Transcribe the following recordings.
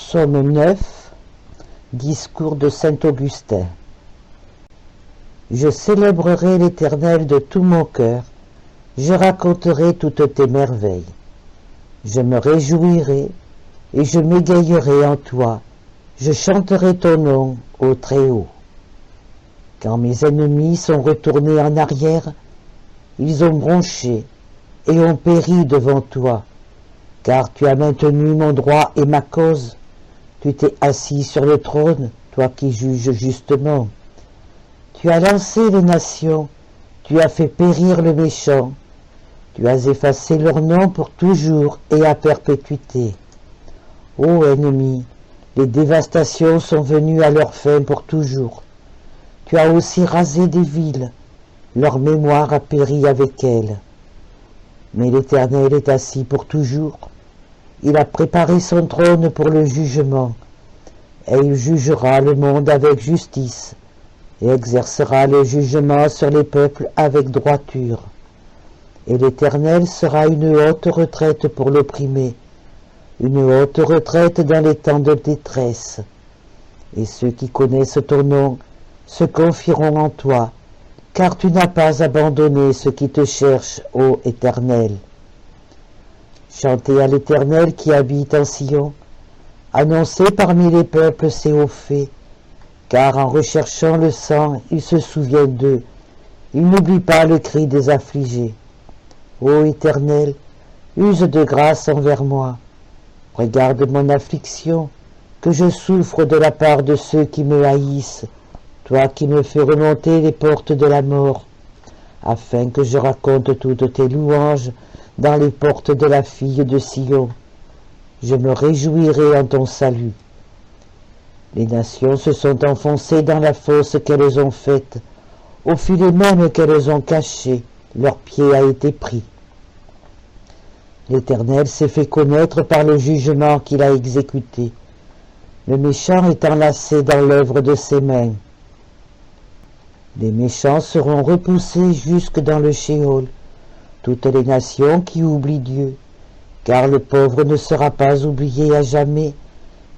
Psaume 9, discours de saint Augustin. Je célébrerai l'Éternel de tout mon cœur, je raconterai toutes tes merveilles. Je me réjouirai et je m'égayerai en toi, je chanterai ton nom au Très-Haut. Quand mes ennemis sont retournés en arrière, ils ont bronché et ont péri devant toi, car tu as maintenu mon droit et ma cause. Tu t'es assis sur le trône, toi qui juges justement. Tu as lancé les nations, tu as fait périr le méchant. Tu as effacé leur nom pour toujours et à perpétuité. Ô ennemi, les dévastations sont venues à leur fin pour toujours. Tu as aussi rasé des villes, leur mémoire a péri avec elles. Mais l'Éternel est assis pour toujours. Il a préparé son trône pour le jugement, et il jugera le monde avec justice, et exercera le jugement sur les peuples avec droiture. Et l'Éternel sera une haute retraite pour l'opprimé, une haute retraite dans les temps de détresse. Et ceux qui connaissent ton nom se confieront en toi, car tu n'as pas abandonné ceux qui te cherchent, ô Éternel. Chantez à l'Éternel qui habite en Sion, annoncez parmi les peuples ses hauts faits, car en recherchant le sang, il se souvient d'eux, il n'oublie pas le cri des affligés. Ô Éternel, use de grâce envers moi, regarde mon affliction, que je souffre de la part de ceux qui me haïssent, toi qui me fais remonter les portes de la mort, afin que je raconte toutes tes louanges dans les portes de la fille de Sion. Je me réjouirai en ton salut. Les nations se sont enfoncées dans la fosse qu'elles ont faite, au filet même qu'elles ont caché, leur pied a été pris. L'Éternel s'est fait connaître par le jugement qu'il a exécuté. Le méchant est enlacé dans l'œuvre de ses mains. Les méchants seront repoussés jusque dans le Sheol, toutes les nations qui oublient Dieu, car le pauvre ne sera pas oublié à jamais,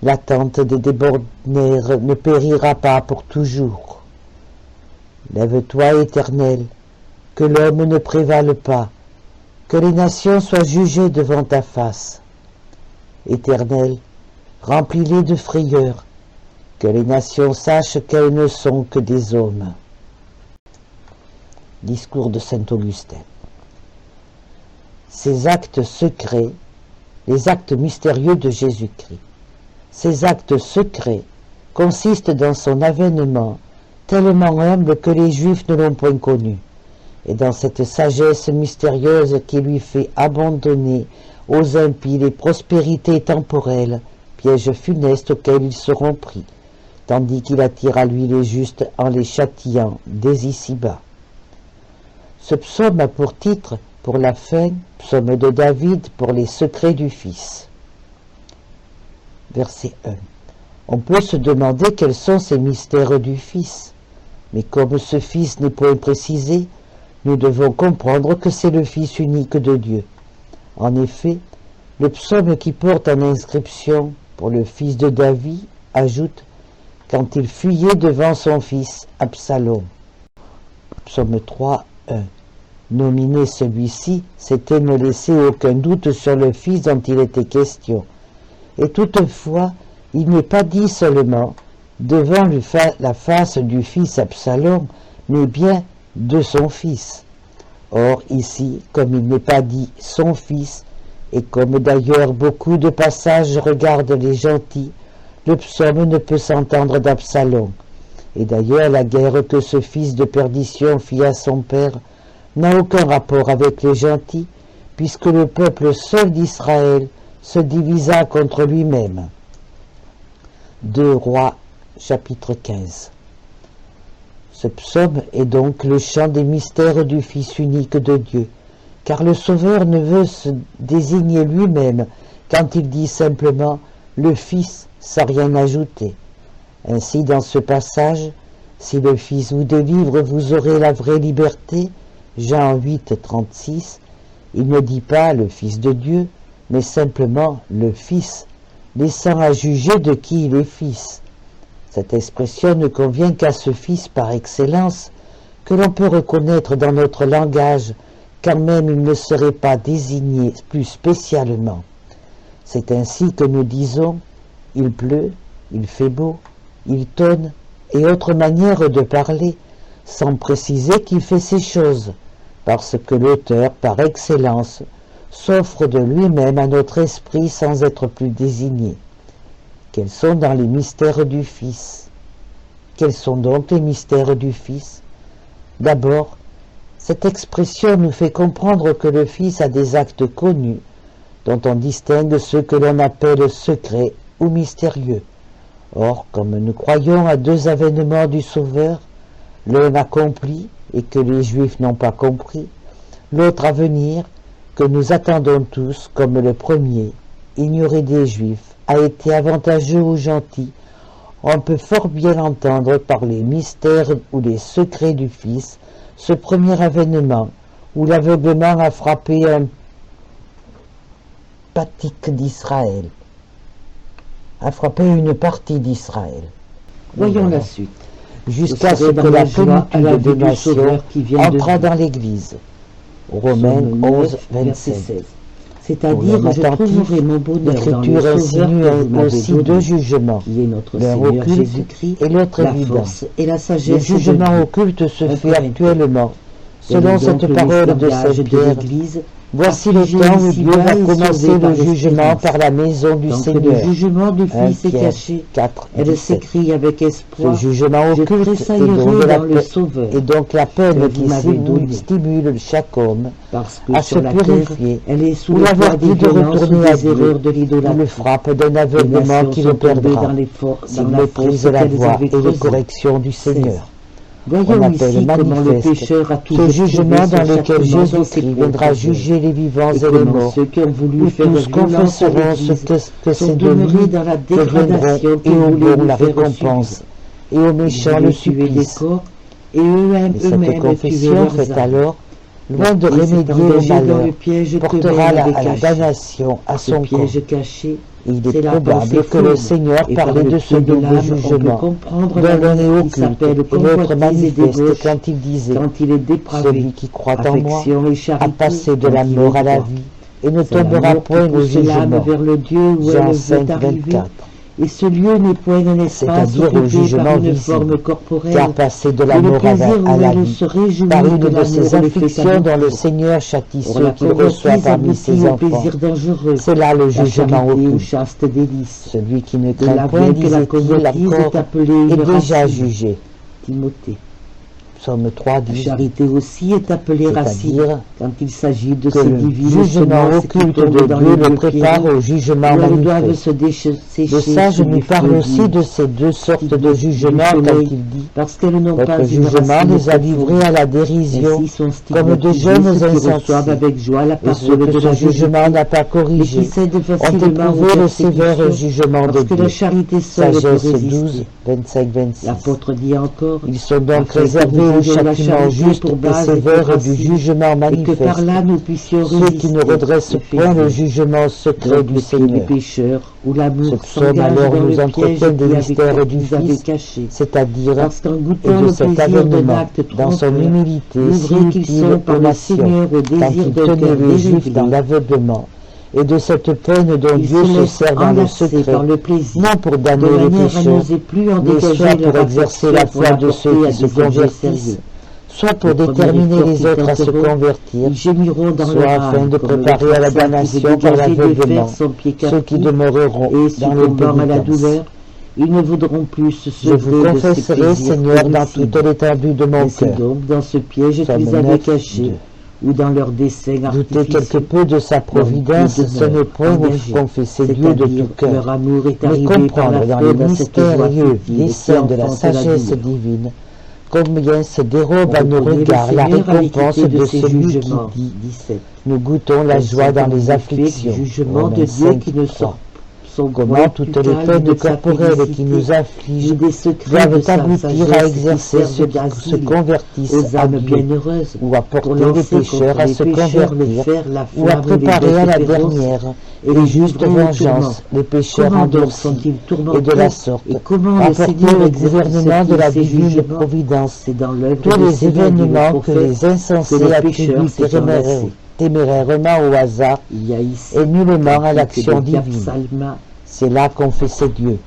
la tente des débonnaires ne périra pas pour toujours. Lève-toi, Éternel, que l'homme ne prévale pas, que les nations soient jugées devant ta face. Éternel, remplis-les de frayeur, que les nations sachent qu'elles ne sont que des hommes. Discours de saint Augustin. Ces actes secrets, les actes mystérieux de Jésus-Christ. Ces actes secrets consistent dans son avènement tellement humble que les Juifs ne l'ont point connu, et dans cette sagesse mystérieuse qui lui fait abandonner aux impies les prospérités temporelles, pièges funestes auxquels ils seront pris, tandis qu'il attire à lui les justes en les châtiant dès ici-bas. Ce psaume a pour titre, pour la fin, psaume de David pour les secrets du Fils. Verset 1. On peut se demander quels sont ces mystères du Fils, mais comme ce Fils n'est point précisé, nous devons comprendre que c'est le Fils unique de Dieu. En effet, le psaume qui porte en inscription pour le fils de David ajoute « quand il fuyait devant son fils Absalom ». Psaume 3, 1. Nominer celui-ci, c'était ne laisser aucun doute sur le fils dont il était question. Et toutefois, il n'est pas dit seulement devant la face du fils Absalom, mais bien de son fils. Or, ici, comme il n'est pas dit son fils, et comme d'ailleurs beaucoup de passages regardent les gentils, le psaume ne peut s'entendre d'Absalom. Et d'ailleurs, la guerre que ce fils de perdition fit à son père n'a aucun rapport avec les gentils, puisque le peuple seul d'Israël se divisa contre lui-même. 2 Rois, chapitre 15. Ce psaume est donc le chant des mystères du Fils unique de Dieu, car le Sauveur ne veut se désigner lui-même quand il dit simplement « le Fils » sans rien ajouter. Ainsi, dans ce passage, « Si le Fils vous délivre, vous aurez la vraie liberté » Jean 8, 36, il ne dit pas le Fils de Dieu, mais simplement le Fils, laissant à juger de qui il est fils. Cette expression ne convient qu'à ce Fils par excellence que l'on peut reconnaître dans notre langage, quand même il ne serait pas désigné plus spécialement. C'est ainsi que nous disons « il pleut »,« il fait beau »,« il tonne » et autres manières de parler, sans préciser qu'il fait ces choses, parce que l'auteur, par excellence, s'offre de lui-même à notre esprit sans être plus désigné. Quels sont dans les mystères du Fils? Quels sont donc les mystères du Fils? D'abord, cette expression nous fait comprendre que le Fils a des actes connus, dont on distingue ceux que l'on appelle secrets ou mystérieux. Or, comme nous croyons à deux avènements du Sauveur, l'un accompli et que les Juifs n'ont pas compris, l'autre à venir, que nous attendons tous comme le premier, ignoré des Juifs, a été avantageux aux gentils, on peut fort bien entendre par les mystères ou les secrets du Fils ce premier avènement, où l'aveuglement a frappé un patique d'Israël, a frappé une partie d'Israël. Voyons la suite. Jusqu'à ce que la plénitude des nations entra dans l'Église. Romains 11, 27. C'est-à-dire, je trouverai mon bonheur dans le L'Écriture Sauveur insinue que vous m'avez aussi donné, deux jugements, qui est notre l'un Seigneur occulte Jésus-Christ, et l'autre la évident. force et la Le sagesse de jugement Dieu. occulte se fait Corinthiens. actuellement, Selon selon cette parole de Saint Pierre. Voici Voici le temps où Dieu va commencer le jugement par la maison du Donc Seigneur. le jugement du 1 Fils est Pierre caché. 4, Elle 17. s'écrie avec Ce espoir. jugement Je occulte tressaillerai dans le Sauveur, et donc la que peine vous qui m'avez donnée. stimule chaque homme parce que à sur se la terre, purifier, elle est sous ou le la poids des vertu de violences ou retourner à des Dieu, erreurs de ou le l'idolâtrie. frappe d'un Les aveuglement nations qui sont le tombées perdra, dans s'il la méprise fosse la qu'elles voie avaient et les creusée. corrections du Seigneur. On Voyons appelle ici comment le manifeste pécheur a ce toujours jugement dans lequel Jésus-Christ viendra et juger les vivants et les comment morts, ceux qui ont voulu où faire tous violence à confesseront ce l'Église que sont c'est de demeurés lui dans la que viendront, dégradation et qu'ils aux voulaient bons nous la faire récompense, et aux Ils méchants voulaient le tuer des supplice. corps, et eux-mêmes Mais cette confession tuaient faite leurs âmes. alors, loin de L'Esprit s'est remédier au engagé dans malheur, le piège que portera Bel avait à la caché. damnation à Ce son corps. piège caché, Il c'est est la probable pensée que le fausse, Seigneur et par parlait le de ce pied de double l'âme, on peut jugement, comprendre dont la l'un est manière qui occulte s'appelle et l'autre convoitise et manifeste débauche, quand il disait quand il est dépravé, celui qui croit en moi affection et a charité, passé de quand la il mort est à la droit. vie et ne C'est tombera l'amour qui point au pousse l'âme jugement. vers le Dieu où Jean elle 5, veut arriver. 24. Et ce lieu n'est point un espace C'est-à-dire au occupé jugement par une visible, forme corporelle, car passer de la mais le mort plaisir à où la elle vie, se réjouit par une que de l'amour ces les fait afflictions dont le aboutir. Seigneur châtie Or, ceux la qu'il reçoit convoitise parmi ses aboutit au enfants. plaisir dangereux, C'est là le la jugement charité aux occulte. chastes délices. Celui qui ne De craint là point, vient que la disait-il, convoitise est encore, appelée est une déjà racine. jugé. Timothée. Psaume 3, La 10. charité aussi est appelée racine C'est-à-dire quand il s'agit de que ces le divines jugement semences qui occulte tombent de dans Dieu les le lieux prépare pierreux, au jugement où elles doivent manifeste. se sécher Le sage sous nous les parle feux aussi du- de ces deux sortes du- de du jugements quand soleil, il dit parce qu'elles n'ont pas votre une jugement racine les a livrés profonde. à la dérision, Ainsi sont comme de stigmatisés jeunes ceux qui reçoivent insensés. avec joie la Et parole ceux que de ce la jugement vérité, n'a pas mais qui corrigé cèdent ont facilement aux éprouvé le sévère persécutions, jugement de parce que Dieu. la charité seule peut Sagesse résister. 12, 25, 26. L'apôtre dit encore, Ils sont donc afin que réservés nous au ayons la châtiment charité juste pour et base et sévère pour du racine, jugement et que par manifeste, là nous puissions ceux résister qui ne redressent et point le faire jugement secret donc du le pied des Seigneur. pécheurs, où Ce l'amour psaume s'engage alors dans nous le piège entretient des mystères du qu'ils avaient Fils, caché. c'est-à-dire Parce qu'en et goûtant de le cet plaisir d'un avènement acte dans son trompeur, humilité si livrés qu'ils utile sont aux par le nations, Seigneur au quand désir il d'un tenait cœur les Juifs dans déréglé, l'aveuglement, et de cette peine dont ils Dieu se se laissent sert dans le enlacer secret, par le plaisir, non pour de damner les manière à pécheurs, n'oser plus en mais dégager soit pour leur exercer la affection foi pour de ceux l'apporter qui à se des objets convertissent, sérieux. soit pour Les premiers déterminer efforts les qu'ils autres à se tenteront, convertir, Ils gémiront dans soit leur afin âme, de comme le préparer à la forçat qui veut damnation par dégager de l'aveuglement fer son pied ceux qui captif, demeureront et dans succombant à la l'obéissance. douleur, ils ne voudront plus se Je vous sauver de ces confesserai, plaisirs Seigneur, dans permissibles. toute l'étendue de mon Et c'est cœur. donc dans ce piège Psaume qu'ils avaient 9, caché, 2. ou dans leur dessein Douter quelque artificieux. peu de sa providence, Leur ce n'est point engagé, confesser Dieu de c'est-à-dire tout cœur, leur amour est mais arrivé par comprendre la dans les fraude à cette joie mystérieux fictive des qui scènes de la enfante la sagesse douleur. divine, combien se dérobe à On nos reconnaît le regards la Seigneur à récompense l'équité de ses celui qui jugements. dit 17. « Nous goûtons la Elles joie sont dans en les effet afflictions » jugement Romains de Dieu 5, qui ne 3. sort son comment poids toutes plus les calme peines de sa corporelles qui félicité, nous affligent ni des secrets de doivent sa aboutir à sagesse qui exercer servent ceux qui se d'asile convertissent aux à âmes Dieu, bienheureuses, ou à pour porter les lancer pécheurs contre à les se pécheurs le convertir, fer, la ou à flamme, les préparer à bêtes la féroces dernière et les les justes livrer au tourment. vengeances, les pécheurs Comment donc endurcis, sont-ils et de tourmentés la sorte et comment le rapporter Seigneur au exerce gouvernement de la ses divine jugements? providence C'est dans l'œuvre tous de les ses mains, dit le événements que prophète, les que insensés le pécheur attribuent s'est enlacé. témérairement au hasard Il y a ici et nullement à cantique l'action de divine. Psalma, C'est là qu'on fait ses dieux.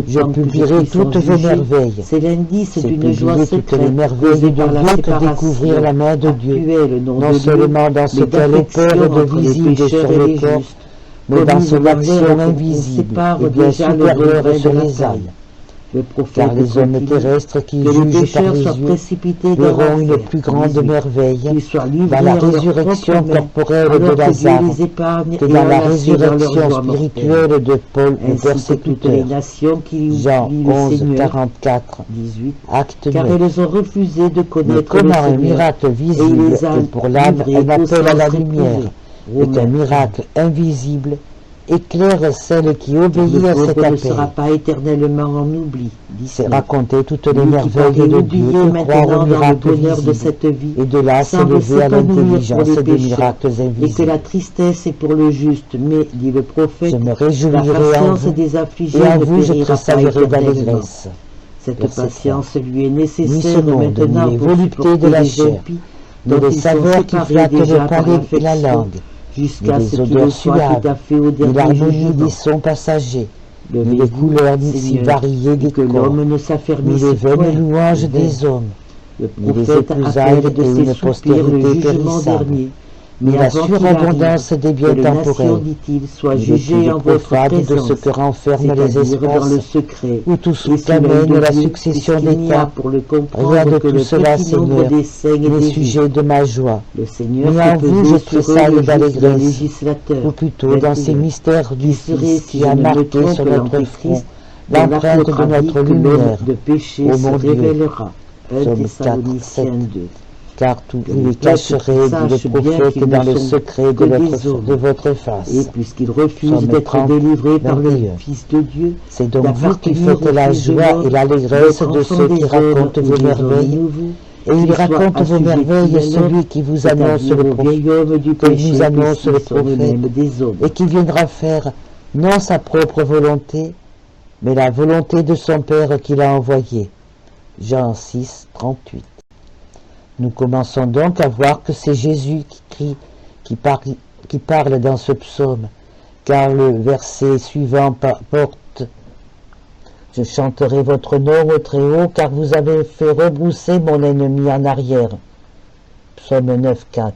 Je autant que publierai puisse en toutes vos juger, merveilles. c'est l'indice C'est d'une joie publier toutes les secrète merveilles causée de par la Dieu que séparation découvrir la main de Dieu, actuelle, non non de seulement dans ce mais qu'elle d'affection opère de entre les visible pécheurs sur et le les corps, justes, mais comme dans il son est dans l'air action qu'on invisible sépare et bien déjà le supérieure grain sur de la les paille. âmes. Le prophète Car les hommes continue terrestres qui que les jugent par pécheurs les soient yeux précipités dans verront une l'enfer. plus grande 18. merveille Qu'ils soient dans livrés la en leur résurrection propre main, corporelle de alors que Dieu Lazare les épargne que et dans la enlacés dans leur résurrection joie mortelle. spirituelle de Paul le Ainsi que toutes les persécuteur. nations qui Jean oublient le 11, Seigneur, 44, 18, acte car 9. elles ont refusé de Mais connaître le comment un Seigneur, miracle et il visible les a est pour l'âme livrés un au appel à la sens lumière, réprouvé. et qu'un Romains. miracle invisible éclaire celle qui Le obéit à cet pauvre ne sera appel. pas éternellement en oubli, C'est 19. raconter toutes les Lui qui merveilles paraît de Dieu, oublié que croire maintenant aux dans le miracles bonheur de visibles, cette vie, et de là semble s'élever à s'épanouir pour l'intelligence les des pécheurs, miracles et que invisibles. la tristesse est pour le juste, mais, dit le prophète, Je me la réjouirai en patience vous, des affligés et en ne vous je périra pas tressaillerai éternellement. d'allégresse. Cette Verset patience lui est Ni ce nécessaire monde, maintenant ni les pour voluptés supporter de la les chair, impies ni dont les ils sont saveurs qui séparés flattent déjà le par palais et la l'affection, langue, jusqu'à ni ce les qu'il odeurs soit tout suaves, à fait au ni dernier l'harmonie jugement. des sons passagers, ni les Levez-vous, couleurs si Seigneur, variées et des que corps, l'homme ne ni s'affermisse les vaines point. louanges 20. des hommes, Le ni les prophète épousailles appelle de et ses une soupirs le postérité jugement périssable, dernier. ni Mais la avant qu'il surabondance arrive, des biens que les nations, temporels, dit-il, soient ni jugées l'étude en votre profane de ce présence, que renferment les c'est-à-dire dans le espaces, secret, où tout et sous l'œil qu'amène de la Dieu, succession puisqu'il n'y a d'états. pour le Rien comprendre de que tout le cela, petit nombre Seigneur, des saints et n'est des justes. sujet de ma joie. Le Seigneur Mais fait en vous, peser je sur eux tressaille le juste d'un d'allégresse, législateur. ou plutôt dans ces 21. mystères du Qui serait, Fils si qui je a ne me marqué trompe, sur notre front l'Antéchrist, dont l'empreinte l'apôtre de a dit notre que l'homme lumière, de péché ô se mon Dieu. révélera. 1 Psaume 4, Thessaloniciens 7. 2. Car tout Que vous les les cacherez, dit le sache bien prophète, qu'ils dans ne le sont secret que de des hommes. votre Et face. puisqu'ils refusent Psaume d'être 30, délivrés par le 21. Fils de Dieu, C'est donc vous qui d'appartenir faites au la Fils de joie l'homme, et l'allégresse d'être de enfants ceux qui des hommes racontent ou vos des hommes merveilles. nouveaux, Et il qu'ils soient raconte vos assujettis merveilles, à celui qui vous annonce c'est-à-dire le au vieil prophète, homme du que péché, nous annonce puisqu'ils le sont prophète, eux-mêmes des hommes. et qui viendra faire non sa propre volonté, mais la volonté de son Père qui l'a envoyé. Jean 6, 38. Nous commençons donc à voir que c'est Jésus qui parle dans ce psaume, car le verset suivant porte « Je chanterai votre nom au Très-Haut, car vous avez fait rebrousser mon ennemi en arrière. » Psaume 9, 4.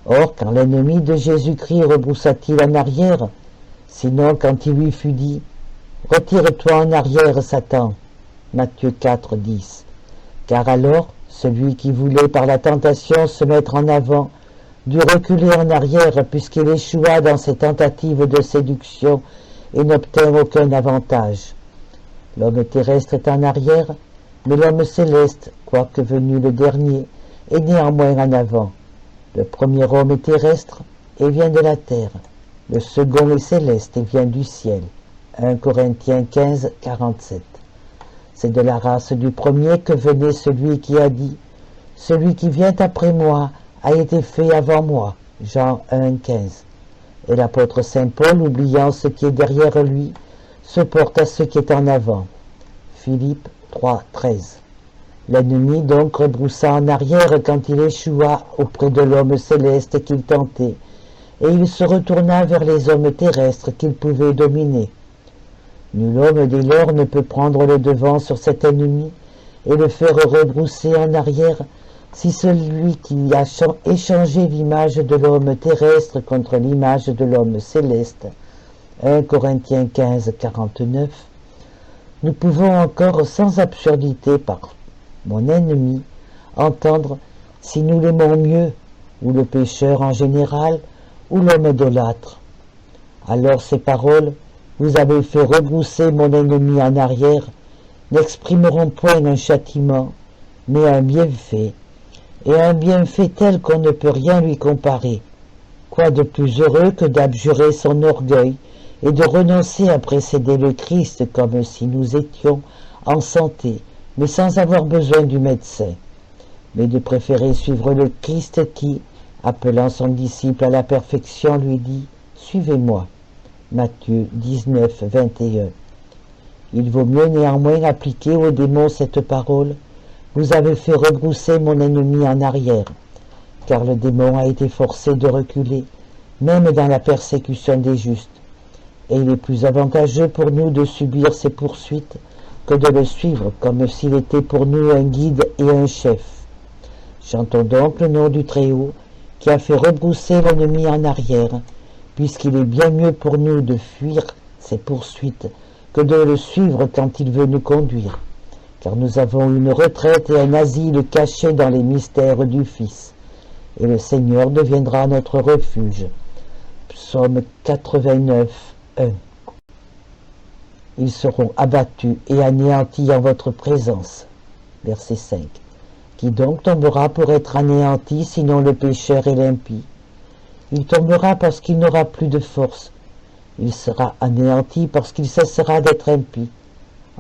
Or, quand l'ennemi de Jésus-Christ rebroussa-t-il en arrière? Sinon, quand il lui fut dit « Retire-toi en arrière, Satan » Matthieu 4, 10. Car alors, celui qui voulait par la tentation se mettre en avant dut reculer en arrière puisqu'il échoua dans ses tentatives de séduction et n'obtint aucun avantage. L'homme terrestre est en arrière, mais l'homme céleste, quoique venu le dernier, est néanmoins en avant. Le premier homme est terrestre et vient de la terre. Le second est céleste et vient du ciel. 1 Corinthiens 15, 47. C'est de la race du premier que venait celui qui a dit « Celui qui vient après moi a été fait avant moi » Jean 1, 15. Et l'apôtre saint Paul, oubliant ce qui est derrière lui, se porte à ce qui est en avant. Philippe 3, 13. L'ennemi donc rebroussa en arrière quand il échoua auprès de l'homme céleste qu'il tentait, et il se retourna vers les hommes terrestres qu'il pouvait dominer. Nul homme dès lors ne peut prendre le devant sur cet ennemi et le faire rebrousser en arrière si celui qui a échangé l'image de l'homme terrestre contre l'image de l'homme céleste. 1 Corinthiens 15, 49. Nous pouvons encore sans absurdité par mon ennemi entendre si nous l'aimons mieux, ou le pécheur en général, ou l'homme idolâtre. Alors ces paroles vous avez fait rebrousser mon ennemi en arrière, n'exprimeront point un châtiment, mais un bienfait, et un bienfait tel qu'on ne peut rien lui comparer. Quoi de plus heureux que d'abjurer son orgueil et de renoncer à précéder le Christ comme si nous étions en santé, mais sans avoir besoin du médecin, mais de préférer suivre le Christ qui, appelant son disciple à la perfection, lui dit « Suivez-moi ». Matthieu 19, 21. Il vaut mieux néanmoins appliquer aux démons cette parole « Vous avez fait rebrousser mon ennemi en arrière », car le démon a été forcé de reculer, même dans la persécution des justes, et il est plus avantageux pour nous de subir ses poursuites que de le suivre comme s'il était pour nous un guide et un chef. Chantons donc le nom du Très-Haut, qui a fait rebrousser l'ennemi en arrière, puisqu'il est bien mieux pour nous de fuir ses poursuites que de le suivre quand il veut nous conduire, car nous avons une retraite et un asile cachés dans les mystères du Fils, et le Seigneur deviendra notre refuge. Psaume 89, 1. Ils seront abattus et anéantis en votre présence. Verset 5. Qui donc tombera pour être anéanti, sinon le pécheur et l'impie? Il tombera parce qu'il n'aura plus de force. Il sera anéanti parce qu'il cessera d'être impie.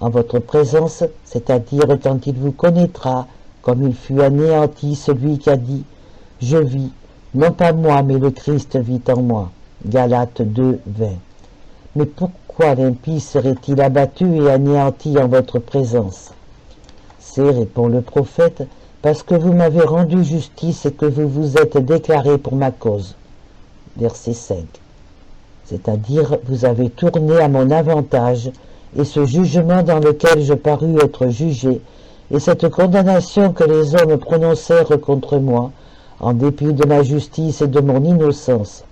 En votre présence, c'est-à-dire quand il vous connaîtra, comme il fut anéanti celui qui a dit « Je vis, non pas moi, mais le Christ vit en moi ». Galates 2, 20. Mais pourquoi l'impie serait-il abattu et anéanti en votre présence? C'est, répond le prophète, parce que vous m'avez rendu justice et que vous vous êtes déclaré pour ma cause. Verset 5. C'est-à-dire, vous avez tourné à mon avantage, et ce jugement dans lequel je parus être jugé, et cette condamnation que les hommes prononcèrent contre moi, en dépit de ma justice et de mon innocence,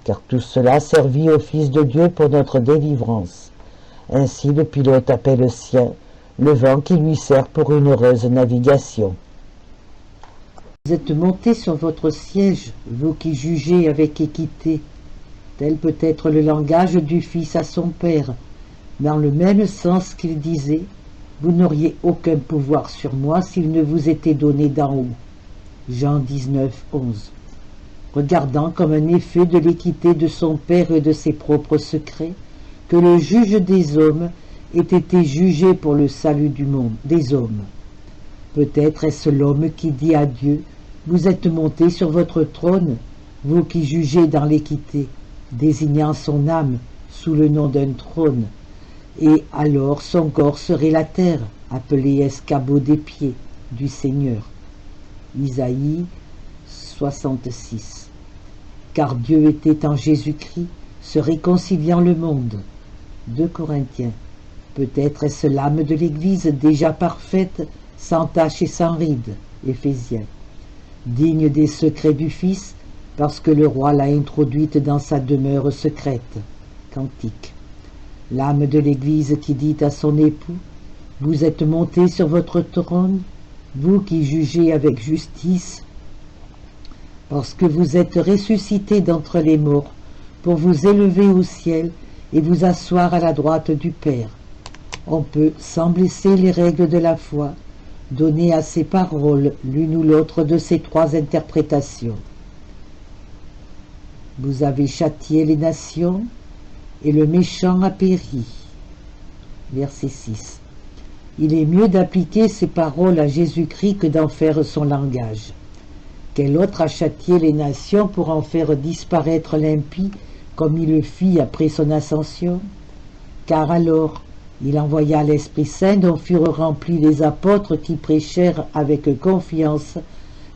car tout cela servit au Fils de Dieu pour notre délivrance. Ainsi le pilote appelle le sien, le vent qui lui sert pour une heureuse navigation. Vous êtes montés sur votre siège, vous qui jugez avec équité. Tel peut être le langage du Fils à son Père, dans le même sens qu'il disait « Vous n'auriez aucun pouvoir sur moi s'il ne vous était donné d'en haut ». Jean 19, 11. Regardant comme un effet de l'équité de son Père et de ses propres secrets, que le juge des hommes ait été jugé pour le salut du monde, des hommes. Peut-être est-ce l'homme qui dit à Dieu « Vous êtes monté sur votre trône, vous qui jugez dans l'équité », désignant son âme sous le nom d'un trône, et alors son corps serait la terre, appelée escabeau des pieds du Seigneur. Isaïe 66. Car Dieu était en Jésus-Christ, se réconciliant le monde. 2 Corinthiens. Peut-être est-ce l'âme de l'Église déjà parfaite, sans tache et sans ride. Éphésiens. Digne des secrets du Fils, parce que le roi l'a introduite dans sa demeure secrète. Cantique. L'âme de l'Église qui dit à son époux « Vous êtes monté sur votre trône, vous qui jugez avec justice, parce que vous êtes ressuscité d'entre les morts, pour vous élever au ciel et vous asseoir à la droite du Père. » On peut, sans blesser les règles de la foi, donner à ces paroles l'une ou l'autre de ces trois interprétations. Vous avez châtié les nations, et le méchant a péri. Verset 6. Il est mieux d'appliquer ces paroles à Jésus-Christ que d'en faire son langage. Quel autre a châtié les nations pour en faire disparaître l'impie, comme il le fit après son ascension? Car alors, il envoya l'Esprit Saint dont furent remplis les apôtres qui prêchèrent avec confiance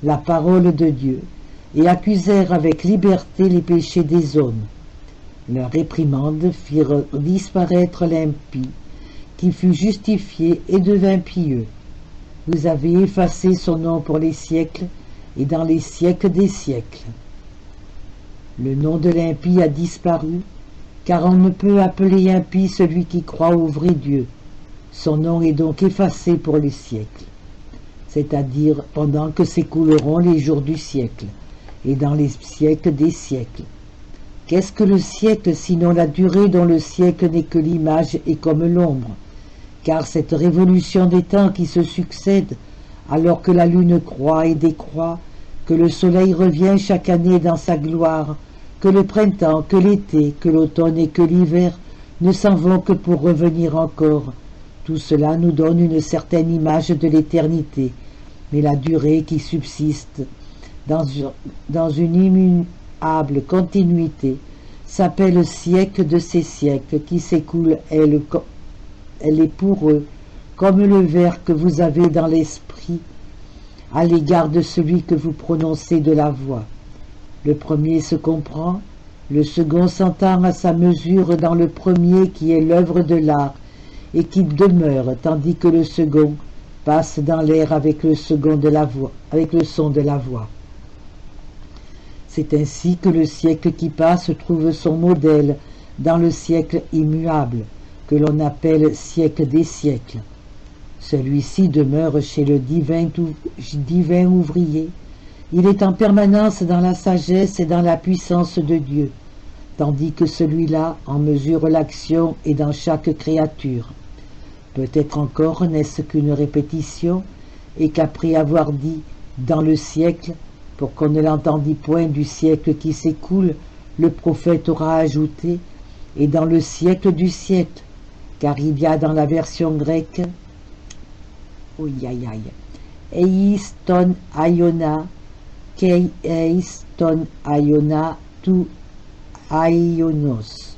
la parole de Dieu et accusèrent avec liberté les péchés des hommes. Leurs réprimandes firent disparaître l'impie, qui fut justifié et devint pieux. Vous avez effacé son nom pour les siècles et dans les siècles des siècles. Le nom de l'impie a disparu, car on ne peut appeler impie celui qui croit au vrai Dieu. Son nom est donc effacé pour les siècles, c'est-à-dire pendant que s'écouleront les jours du siècle, et dans les siècles des siècles. Qu'est-ce que le siècle, sinon la durée dont le siècle n'est que l'image et comme l'ombre? Car cette révolution des temps qui se succèdent, alors que la lune croît et décroît, que le soleil revient chaque année dans sa gloire, que le printemps, que l'été, que l'automne et que l'hiver ne s'en vont que pour revenir encore. Tout cela nous donne une certaine image de l'éternité, mais la durée qui subsiste dans une immuable continuité s'appelle siècle de ces siècles qui s'écoulent. Elle est pour eux comme le vers que vous avez dans l'esprit à l'égard de celui que vous prononcez de la voix. Le premier se comprend, le second s'entend à sa mesure dans le premier qui est l'œuvre de l'art et qui demeure, tandis que le second passe dans l'air avec le second de la voix, avec le son de la voix. C'est ainsi que le siècle qui passe trouve son modèle dans le siècle immuable, que l'on appelle siècle des siècles. Celui-ci demeure chez le divin ouvrier. Il est en permanence dans la sagesse et dans la puissance de Dieu, tandis que celui-là en mesure l'action et dans chaque créature. Peut-être encore n'est-ce qu'une répétition, et qu'après avoir dit « dans le siècle », pour qu'on ne l'entendit point du siècle qui s'écoule, le prophète aura ajouté « et dans le siècle du siècle », car il y a dans la version grecque eis ton aiona, kei eis ton aiona tu aionos,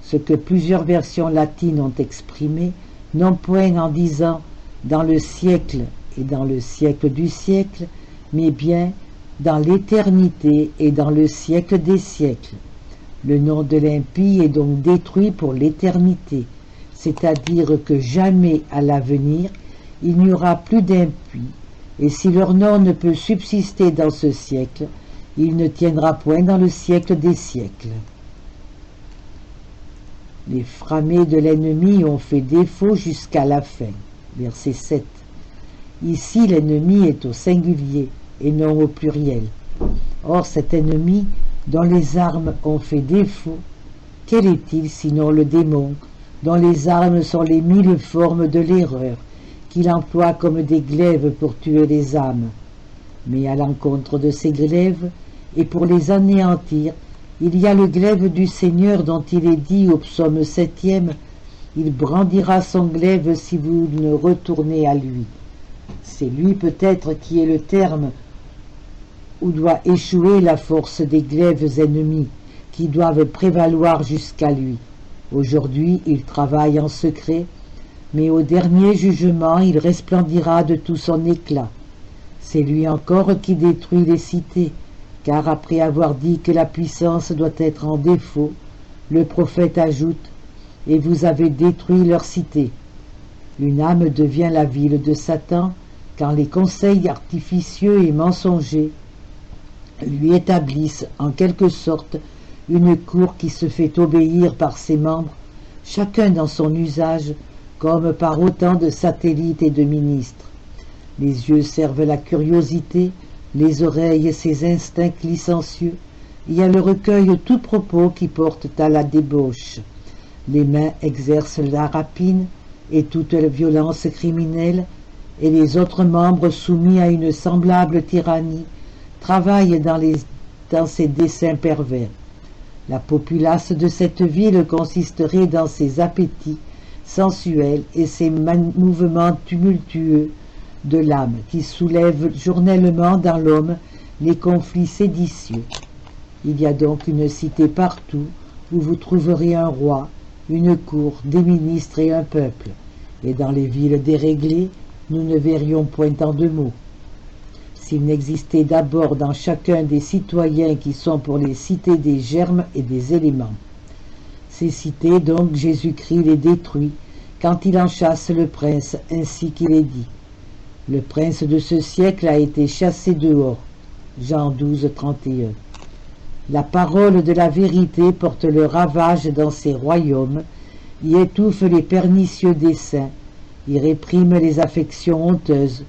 ce que plusieurs versions latines ont exprimé, non point en disant dans le siècle et dans le siècle du siècle, mais bien dans l'éternité et dans le siècle des siècles. Le nom de l'impie est donc détruit pour l'éternité, c'est-à-dire que jamais à l'avenir il n'y aura plus d'impies, et si leur nom ne peut subsister dans ce siècle, il ne tiendra point dans le siècle des siècles. Les framés de l'ennemi ont fait défaut jusqu'à la fin. Verset 7. Ici, l'ennemi est au singulier et non au pluriel. Or, cet ennemi, dont les armes ont fait défaut, quel est-il sinon le démon, dont les armes sont les 1000 formes de l'erreur, qu'il emploie comme des glaives pour tuer les âmes? Mais à l'encontre de ces glaives, et pour les anéantir, il y a le glaive du Seigneur dont il est dit au psaume 7e, « Il brandira son glaive si vous ne retournez à lui ». C'est lui peut-être qui est le terme où doit échouer la force des glaives ennemis, qui doivent prévaloir jusqu'à lui. Aujourd'hui, il travaille en secret, mais au dernier jugement, il resplendira de tout son éclat. C'est lui encore qui détruit les cités, car après avoir dit que la puissance doit être en défaut, le prophète ajoute « Et vous avez détruit leur cité ». Une âme devient la ville de Satan quand les conseils artificieux et mensongers lui établissent en quelque sorte une cour qui se fait obéir par ses membres, chacun dans son usage, comme par autant de satellites et de ministres. Les yeux servent la curiosité, les oreilles ses instincts licencieux, il y a le recueil tout propos qui porte à la débauche. Les mains exercent la rapine et toute la violence criminelle, et les autres membres soumis à une semblable tyrannie travaillent dans ces desseins pervers. La populace de cette ville consisterait dans ses appétits sensuels et ses mouvements tumultueux de l'âme qui soulèvent journellement dans l'homme les conflits séditieux. Il y a donc une cité partout où vous trouverez un roi, une cour, des ministres et un peuple, et dans les villes déréglées, nous ne verrions point tant de mots. S'il n'existait d'abord dans chacun des citoyens qui sont pour les cités des germes et des éléments. Ces cités, donc, Jésus-Christ les détruit quand il en chasse le prince, ainsi qu'il est dit. Le prince de ce siècle a été chassé dehors. Jean 12, 31. La parole de la vérité porte le ravage dans ces royaumes, y étouffe les pernicieux desseins, y réprime les affections honteuses,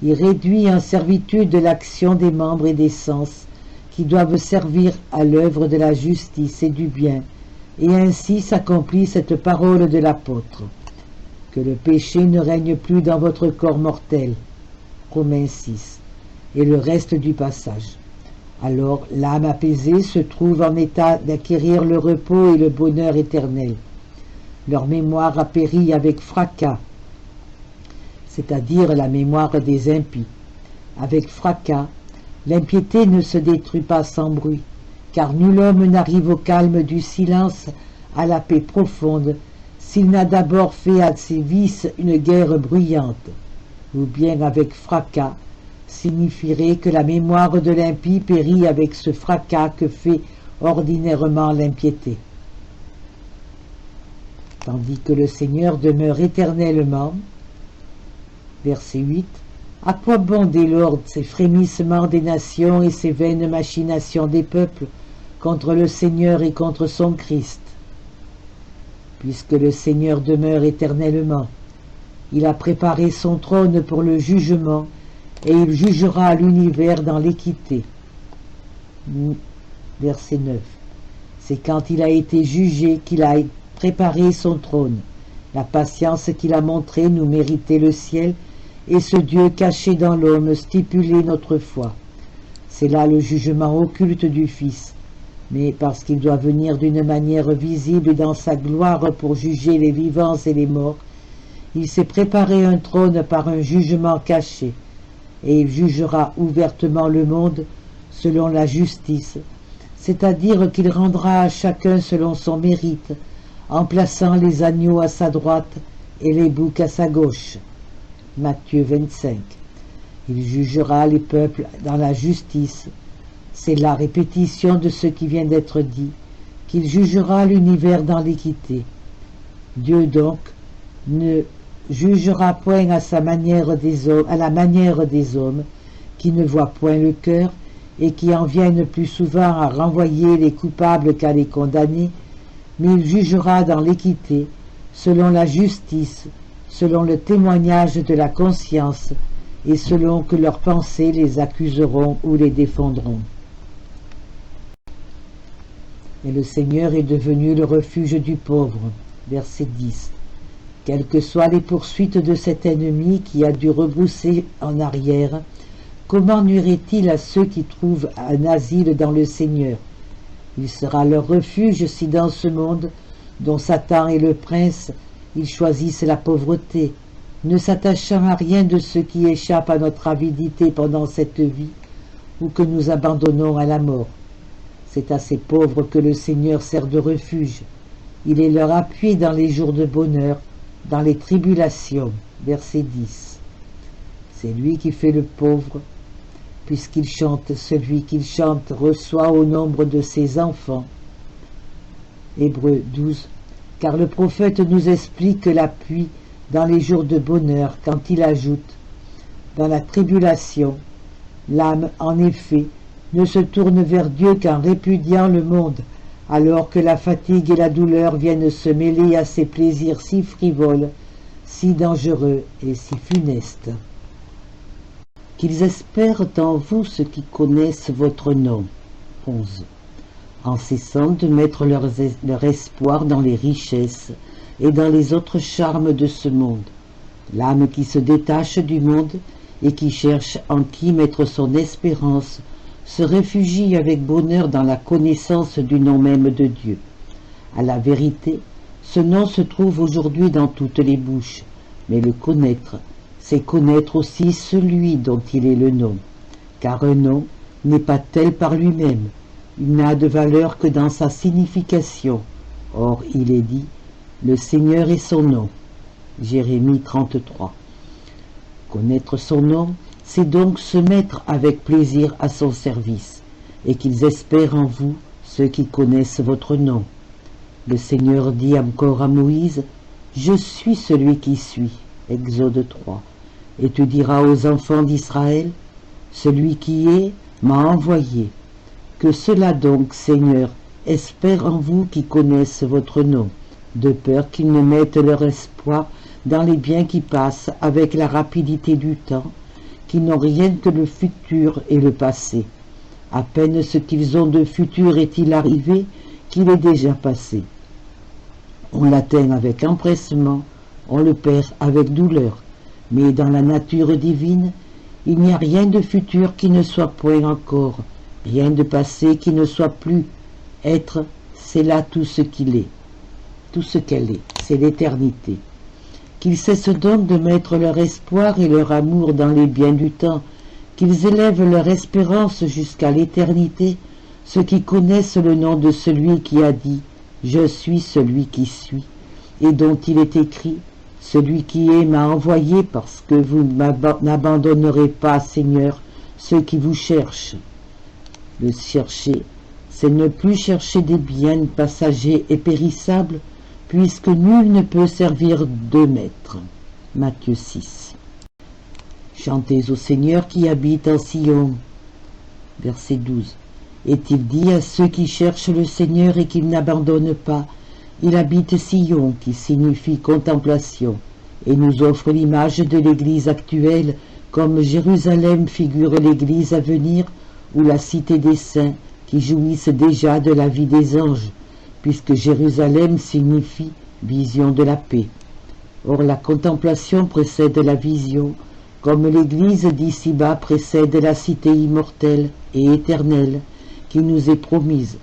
y réduit en servitude l'action des membres et des sens, qui doivent servir à l'œuvre de la justice et du bien, et ainsi s'accomplit cette parole de l'apôtre. Que le péché ne règne plus dans votre corps mortel. Romains 6. Et le reste du passage. Alors l'âme apaisée se trouve en état d'acquérir le repos et le bonheur éternel. Leur mémoire a péri avec fracas, c'est-à-dire la mémoire des impies. Avec fracas, l'impiété ne se détruit pas sans bruit, car nul homme n'arrive au calme du silence, à la paix profonde, s'il n'a d'abord fait à ses vices une guerre bruyante. Ou bien avec fracas signifierait que la mémoire de l'impie périt avec ce fracas que fait ordinairement l'impiété. Tandis que le Seigneur demeure éternellement. Verset 8. À quoi bon dès lors ces frémissements des nations et ces vaines machinations des peuples contre le Seigneur et contre son Christ? Puisque le Seigneur demeure éternellement, il a préparé son trône pour le jugement et il jugera l'univers dans l'équité. Verset 9. C'est quand il a été jugé qu'il a préparé son trône. La patience qu'il a montrée nous méritait le ciel, et ce Dieu caché dans l'homme stipulait notre foi. C'est là le jugement occulte du Fils, mais parce qu'il doit venir d'une manière visible dans sa gloire pour juger les vivants et les morts, il s'est préparé un trône par un jugement caché, et il jugera ouvertement le monde selon la justice, c'est-à-dire qu'il rendra à chacun selon son mérite, en plaçant les agneaux à sa droite et les boucs à sa gauche. Matthieu 25. Il jugera les peuples dans la justice. C'est la répétition de ce qui vient d'être dit, qu'il jugera l'univers dans l'équité. Dieu donc ne jugera point à sa manière des hommes, à la manière des hommes, qui ne voient point le cœur et qui en viennent plus souvent à renvoyer les coupables qu'à les condamner, mais il jugera dans l'équité, selon la justice, selon le témoignage de la conscience, et selon que leurs pensées les accuseront ou les défendront. Et le Seigneur est devenu le refuge du pauvre. Verset 10. Quelles que soient les poursuites de cet ennemi qui a dû rebrousser en arrière, comment nuirait-il à ceux qui trouvent un asile dans le Seigneur? Il sera leur refuge si dans ce monde, dont Satan est le prince, ils choisissent la pauvreté, ne s'attachant à rien de ce qui échappe à notre avidité pendant cette vie, ou que nous abandonnons à la mort. C'est à ces pauvres que le Seigneur sert de refuge. Il est leur appui dans les jours de bonheur, dans les tribulations. Verset 10. C'est lui qui fait le pauvre, puisqu'il chante, celui qu'il chante reçoit au nombre de ses enfants. Hébreux 12. Car le prophète nous explique l'appui dans les jours de bonheur quand il ajoute « Dans la tribulation, l'âme, en effet, ne se tourne vers Dieu qu'en répudiant le monde, alors que la fatigue et la douleur viennent se mêler à ces plaisirs si frivoles, si dangereux et si funestes. » Qu'ils espèrent en vous ceux qui connaissent votre nom. 11. En cessant de mettre leur espoir dans les richesses et dans les autres charmes de ce monde. L'âme qui se détache du monde et qui cherche en qui mettre son espérance se réfugie avec bonheur dans la connaissance du nom même de Dieu. À la vérité, ce nom se trouve aujourd'hui dans toutes les bouches, mais le connaître, c'est connaître aussi celui dont il est le nom, car un nom n'est pas tel par lui-même, il n'a de valeur que dans sa signification. Or, il est dit, le Seigneur est son nom. Jérémie 33. Connaître son nom, c'est donc se mettre avec plaisir à son service, et qu'ils espèrent en vous ceux qui connaissent votre nom. Le Seigneur dit encore à Moïse, « Je suis celui qui suis » Exode 3. Et tu diras aux enfants d'Israël, « Celui qui est m'a envoyé. » Que cela donc, Seigneur, espère en vous qui connaissent votre nom, de peur qu'ils ne mettent leur espoir dans les biens qui passent avec la rapidité du temps, qui n'ont rien que le futur et le passé. À peine ce qu'ils ont de futur est-il arrivé, qu'il est déjà passé. On l'atteint avec empressement, on le perd avec douleur, mais dans la nature divine, il n'y a rien de futur qui ne soit point encore, rien de passé qui ne soit plus. Être, c'est là tout ce qu'il est, tout ce qu'elle est. c'est l'éternité. Qu'ils cessent donc de mettre leur espoir et leur amour dans les biens du temps, qu'ils élèvent leur espérance jusqu'à l'éternité, ceux qui connaissent le nom de celui qui a dit « Je suis celui qui suis », et dont il est écrit « Celui qui est m'a envoyé parce que vous n'abandonnerez pas, Seigneur, ceux qui vous cherchent. » Le chercher, c'est ne plus chercher des biens passagers et périssables, puisque nul ne peut servir deux maîtres. Matthieu 6. Chantez au Seigneur qui habite en Sion. Verset 12. Est-il dit à ceux qui cherchent le Seigneur et qui n'abandonnent pas, il habite Sion, qui signifie contemplation, et nous offre l'image de l'Église actuelle, comme Jérusalem figure l'Église à venir, ou la cité des saints, qui jouissent déjà de la vie des anges, puisque Jérusalem signifie vision de la paix. Or la contemplation précède la vision, comme l'Église d'ici-bas précède la cité immortelle et éternelle qui nous est promise,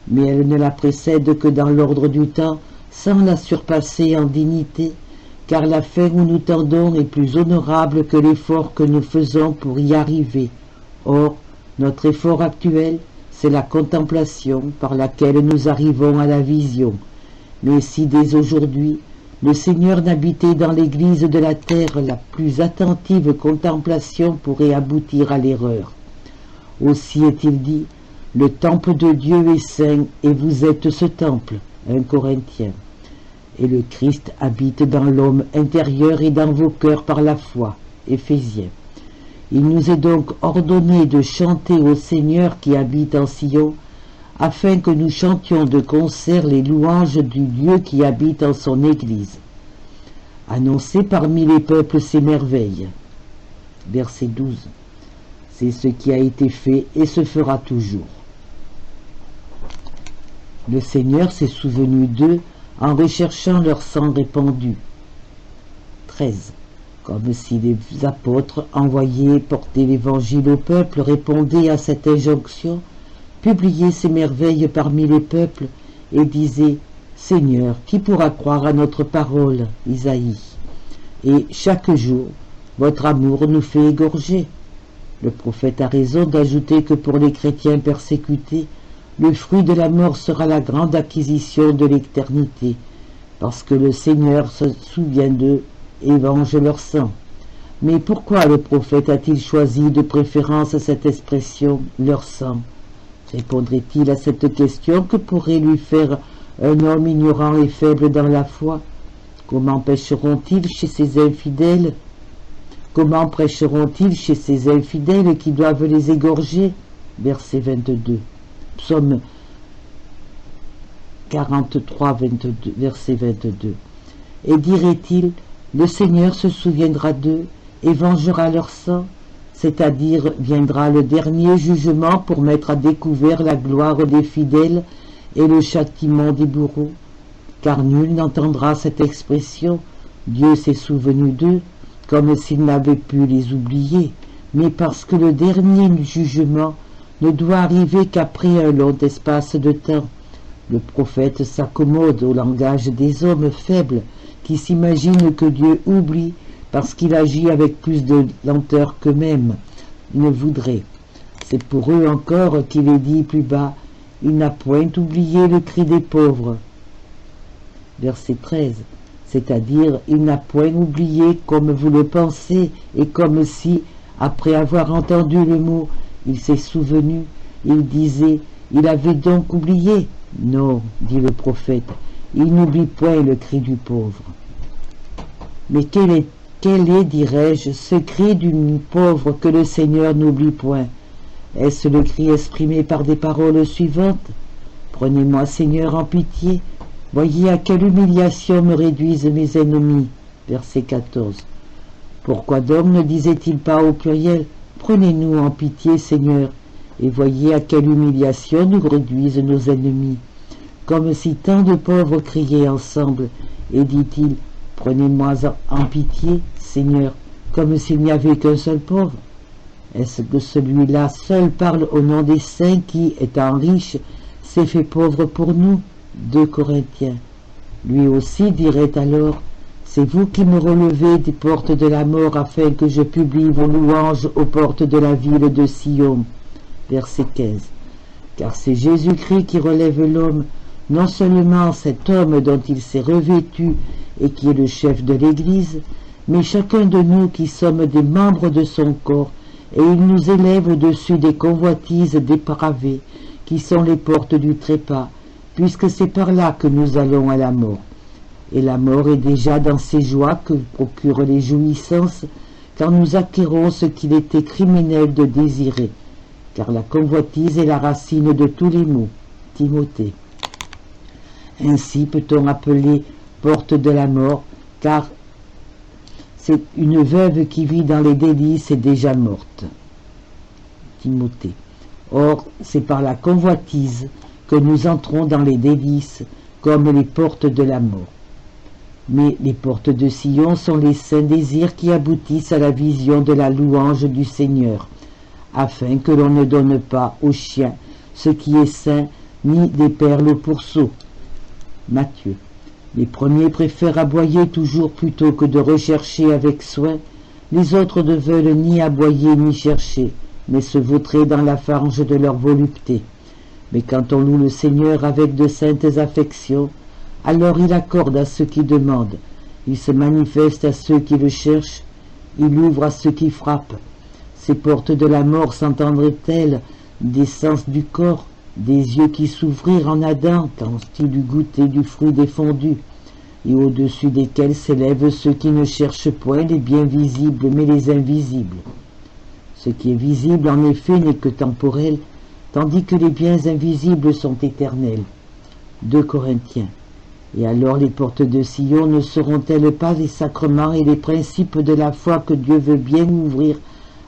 mais elle ne la précède que dans l'ordre du temps, sans la surpasser en dignité, car la fin où nous tendons est plus honorable que l'effort que nous faisons pour y arriver. Or, notre effort actuel, c'est la contemplation par laquelle nous arrivons à la vision. Mais si dès aujourd'hui, le Seigneur n'habitait dans l'Église de la terre, la plus attentive contemplation pourrait aboutir à l'erreur. Aussi est-il dit, le temple de Dieu est saint et vous êtes ce temple, 1 Corinthiens. Et le Christ habite dans l'homme intérieur et dans vos cœurs par la foi, Éphésiens. Il nous est donc ordonné de chanter au Seigneur qui habite en Sion, afin que nous chantions de concert les louanges du Dieu qui habite en son Église. Annoncez parmi les peuples ses merveilles. Verset 12. C'est ce qui a été fait et se fera toujours. Le Seigneur s'est souvenu d'eux en recherchant leur sang répandu. 13. Comme si les apôtres envoyés porter l'Évangile au peuple répondaient à cette injonction, publiaient ces merveilles parmi les peuples et disaient « Seigneur, qui pourra croire à notre parole ?» Isaïe. Et chaque jour, votre amour nous fait égorger. Le prophète a raison d'ajouter que pour les chrétiens persécutés, le fruit de la mort sera la grande acquisition de l'éternité, parce que le Seigneur se souvient d'eux et venge leur sang. Mais pourquoi le prophète a-t-il choisi de préférence cette expression « leur sang » Répondrait-il à cette question que pourrait lui faire un homme ignorant et faible dans la foi? Comment pêcheront-ils chez ces infidèles? Comment prêcheront-ils chez ces infidèles qui doivent les égorger? Verset 22. Psaume 43, 22, verset 22. Et dirait-il, le Seigneur se souviendra d'eux et vengera leur sang, c'est-à-dire viendra le dernier jugement pour mettre à découvert la gloire des fidèles et le châtiment des bourreaux. Car nul n'entendra cette expression, Dieu s'est souvenu d'eux, comme s'il n'avait pu les oublier, mais parce que le dernier jugement ne doit arriver qu'après un long espace de temps. Le prophète s'accommode au langage des hommes faibles qui s'imaginent que Dieu oublie parce qu'il agit avec plus de lenteur qu'eux-mêmes ne voudraient. C'est pour eux encore qu'il est dit plus bas, « Il n'a point oublié le cri des pauvres ». Verset 13, c'est-à-dire, il n'a point oublié comme vous le pensez et comme si, après avoir entendu le mot, il s'est souvenu, il disait, il avait donc oublié. Non, dit le prophète, il n'oublie point le cri du pauvre. Mais quel est, dirais-je, ce cri du pauvre que le Seigneur n'oublie point? Est-ce le cri exprimé par des paroles suivantes? Prenez-moi, Seigneur, en pitié. Voyez à quelle humiliation me réduisent mes ennemis. Verset 14. Pourquoi donc ne disait-il pas au pluriel? Prenez-nous en pitié, Seigneur, et voyez à quelle humiliation nous réduisent nos ennemis. Comme si tant de pauvres criaient ensemble, et dit-il, prenez-moi en pitié, Seigneur, comme s'il n'y avait qu'un seul pauvre. Est-ce que celui-là seul parle au nom des saints qui, étant riche, s'est fait pauvre pour nous? 2 Corinthiens. Lui aussi dirait alors: c'est vous qui me relevez des portes de la mort afin que je publie vos louanges aux portes de la ville de Sion. Verset 15. Car c'est Jésus-Christ qui relève l'homme, non seulement cet homme dont il s'est revêtu et qui est le chef de l'Église, mais chacun de nous qui sommes des membres de son corps, et il nous élève au-dessus des convoitises dépravées, qui sont les portes du trépas, puisque c'est par là que nous allons à la mort. Et la mort est déjà dans ces joies que procurent les jouissances, quand nous acquérons ce qu'il était criminel de désirer, car la convoitise est la racine de tous les maux. Timothée. Ainsi peut-on appeler porte de la mort, car c'est une veuve qui vit dans les délices est déjà morte. Timothée. Or, c'est par la convoitise que nous entrons dans les délices, comme les portes de la mort. Mais les portes de Sion sont les saints désirs qui aboutissent à la vision de la louange du Seigneur, afin que l'on ne donne pas aux chiens ce qui est saint, ni des perles au pourceau. Matthieu. Les premiers préfèrent aboyer toujours plutôt que de rechercher avec soin, les autres ne veulent ni aboyer ni chercher, mais se vautrer dans la fange de leur volupté. Mais quand on loue le Seigneur avec de saintes affections, alors il accorde à ceux qui demandent, il se manifeste à ceux qui le cherchent, il ouvre à ceux qui frappent. Ces portes de la mort s'entendraient-elles des sens du corps, des yeux qui s'ouvrirent en Adam quand il eut goûté du fruit défendu, et au-dessus desquels s'élèvent ceux qui ne cherchent point les biens visibles mais les invisibles. Ce qui est visible en effet n'est que temporel, tandis que les biens invisibles sont éternels. 2 Corinthiens. Et alors les portes de Sion ne seront-elles pas les sacrements et les principes de la foi que Dieu veut bien ouvrir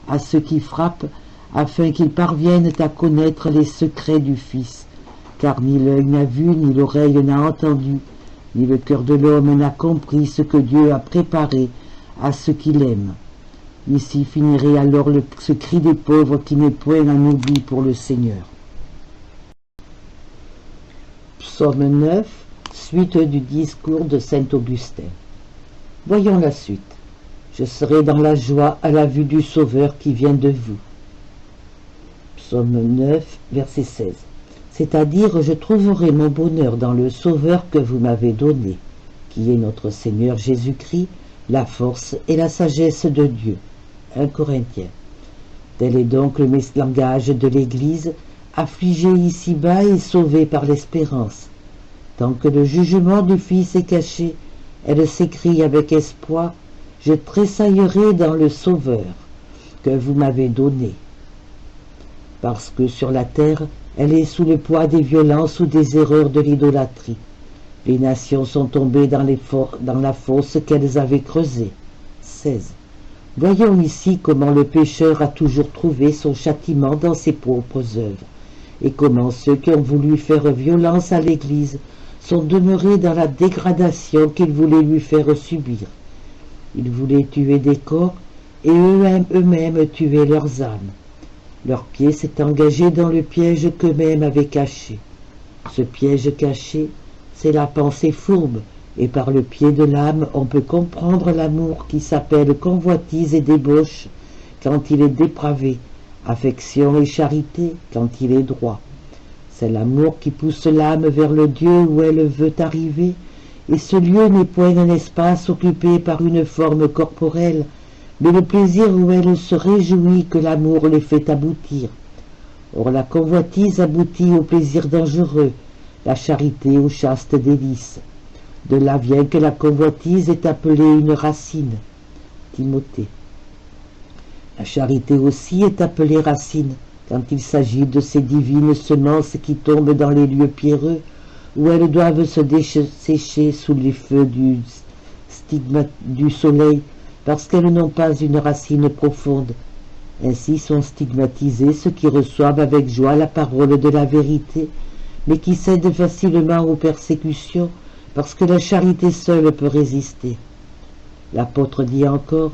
à ceux qui frappent, afin qu'ils parviennent à connaître les secrets du Fils, car ni l'œil n'a vu, ni l'oreille n'a entendu, ni le cœur de l'homme n'a compris ce que Dieu a préparé à ceux qui l'aiment. Ici finirait alors ce cri des pauvres qui n'est point un oubli pour le Seigneur. Psaume 9, suite du discours de saint Augustin. Voyons la suite. Je serai dans la joie à la vue du Sauveur qui vient de vous. Psaume 9, verset 16. C'est-à-dire, je trouverai mon bonheur dans le Sauveur que vous m'avez donné, qui est notre Seigneur Jésus-Christ, la force et la sagesse de Dieu. 1 Corinthiens. Tel est donc le langage de l'Église, affligée ici-bas et sauvée par l'espérance. Tant que le jugement du Fils est caché, elle s'écrie avec espoir: je tressaillerai dans le Sauveur que vous m'avez donné. Parce que sur la terre, elle est sous le poids des violences ou des erreurs de l'idolâtrie. Les nations sont tombées dans la fosse qu'elles avaient creusée. 16. Voyons ici comment le pécheur a toujours trouvé son châtiment dans ses propres œuvres, et comment ceux qui ont voulu faire violence à l'Église sont demeurés dans la dégradation qu'il voulait lui faire subir. Ils voulaient tuer des corps, et eux-mêmes tuer leurs âmes. Leur pied s'est engagé dans le piège qu'eux-mêmes avaient caché. Ce piège caché, c'est la pensée fourbe, et par le pied de l'âme, on peut comprendre l'amour qui s'appelle convoitise et débauche quand il est dépravé, affection et charité quand il est droit. C'est l'amour qui pousse l'âme vers le Dieu où elle veut arriver, et ce lieu n'est point un espace occupé par une forme corporelle, mais le plaisir où elle se réjouit que l'amour les fait aboutir. Or la convoitise aboutit au plaisir dangereux, la charité aux chastes délices. De là vient que la convoitise est appelée une racine. Timothée. La charité aussi est appelée racine, quand il s'agit de ces divines semences qui tombent dans les lieux pierreux, où elles doivent se dessécher sous les feux du soleil, parce qu'elles n'ont pas une racine profonde. Ainsi sont stigmatisés ceux qui reçoivent avec joie la parole de la vérité, mais qui cèdent facilement aux persécutions, parce que la charité seule peut résister. L'apôtre dit encore,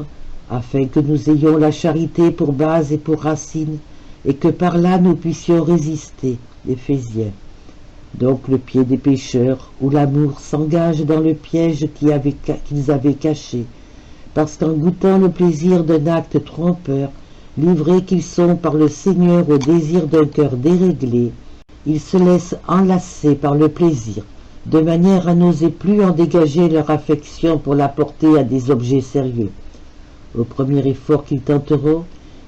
afin que nous ayons la charité pour base et pour racine, et que par là nous puissions résister. Éphésiens. Donc le pied des pécheurs, où l'amour s'engage dans le piège qu'ils avaient caché, parce qu'en goûtant le plaisir d'un acte trompeur, livrés qu'ils sont par le Seigneur au désir d'un cœur déréglé, ils se laissent enlacer par le plaisir, de manière à n'oser plus en dégager leur affection pour la porter à des objets sérieux. Au premier effort qu'ils tenteront,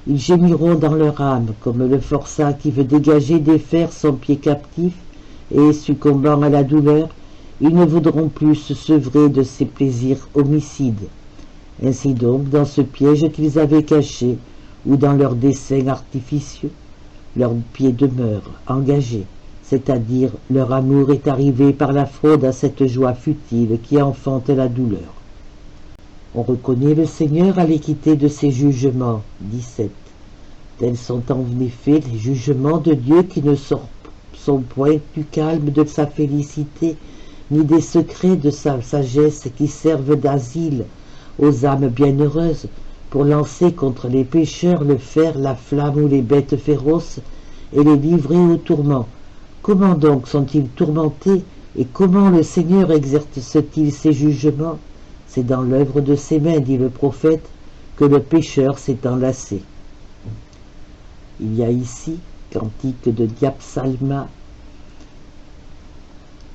ils gémiront dans leur âme, comme le forçat qui veut dégager des fers son pied captif, et, succombant à la douleur, ils ne voudront plus se sevrer de ces plaisirs homicides. Ainsi donc, dans ce piège qu'ils avaient caché, ou dans leurs desseins artificieux, leur pied demeure engagé, c'est-à-dire leur amour est arrivé par la fraude à cette joie futile qui enfante la douleur. On reconnaît le Seigneur à l'équité de ses jugements. 17. Tels sont en effet les jugements de Dieu qui ne sont point du calme de sa félicité, ni des secrets de sa sagesse qui servent d'asile aux âmes bienheureuses, pour lancer contre les pécheurs le fer, la flamme ou les bêtes féroces, et les livrer au tourment. Comment donc sont-ils tourmentés, et comment le Seigneur exerce-t-il ses jugements? C'est dans l'œuvre de ses mains, dit le prophète, que le pécheur s'est enlacé. Il y a ici, cantique de Diapsalma,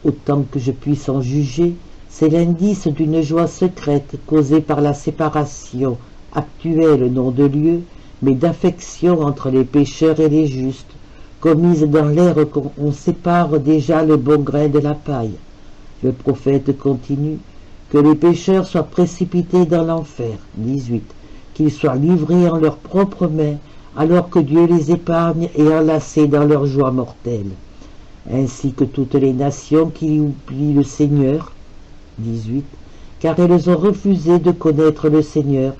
autant que je puisse en juger, c'est l'indice d'une joie secrète causée par la séparation actuelle, non de lieu, mais d'affection entre les pécheurs et les justes, commise dans l'air qu'on sépare déjà le bon grain de la paille. Le prophète continue, que les pécheurs soient précipités dans l'enfer. 18. Qu'ils soient livrés en leurs propres mains, alors que Dieu les épargne et enlacés dans leur joie mortelle. Ainsi que toutes les nations qui oublient le Seigneur. 18. Car elles ont refusé de connaître le Seigneur,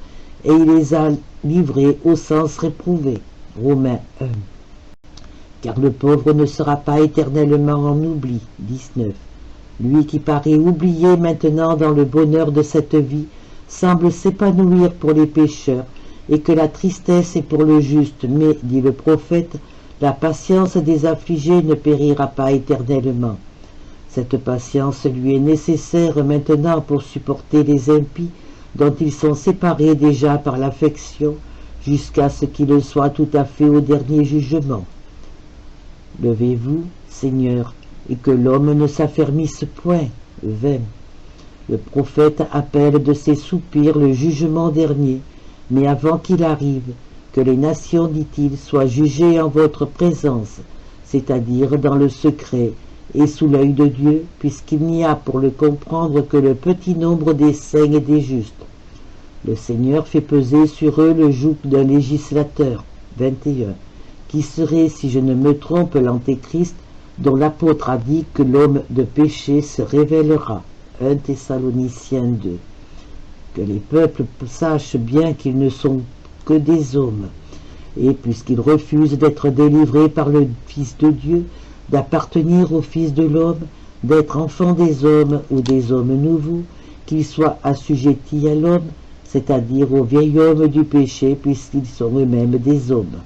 et il les a livrés au sens réprouvé. Romains 1. Car le pauvre ne sera pas éternellement en oubli. 19. Lui qui paraît oublié maintenant dans le bonheur de cette vie, semble s'épanouir pour les pécheurs, et que la tristesse est pour le juste, mais, dit le prophète, la patience des affligés ne périra pas éternellement. Cette patience lui est nécessaire maintenant pour supporter les impies, dont ils sont séparés déjà par l'affection, jusqu'à ce qu'ils le soient tout à fait au dernier jugement. Levez-vous, Seigneur, et que l'homme ne s'affermisse point. 20. Le prophète appelle de ses soupirs le jugement dernier, mais avant qu'il arrive, que les nations, dit-il, soient jugées en votre présence, c'est-à-dire dans le secret et sous l'œil de Dieu, puisqu'il n'y a pour le comprendre que le petit nombre des saints et des justes. Le Seigneur fait peser sur eux le joug d'un législateur. 21. Qui serait, si je ne me trompe, l'Antéchrist, dont l'apôtre a dit que l'homme de péché se révélera. 1 Thessaloniciens 2. Que les peuples sachent bien qu'ils ne sont que des hommes, et puisqu'ils refusent d'être délivrés par le Fils de Dieu, d'appartenir au Fils de l'homme, d'être enfants des hommes ou des hommes nouveaux, qu'ils soient assujettis à l'homme, c'est-à-dire au vieil homme du péché, puisqu'ils sont eux-mêmes des hommes.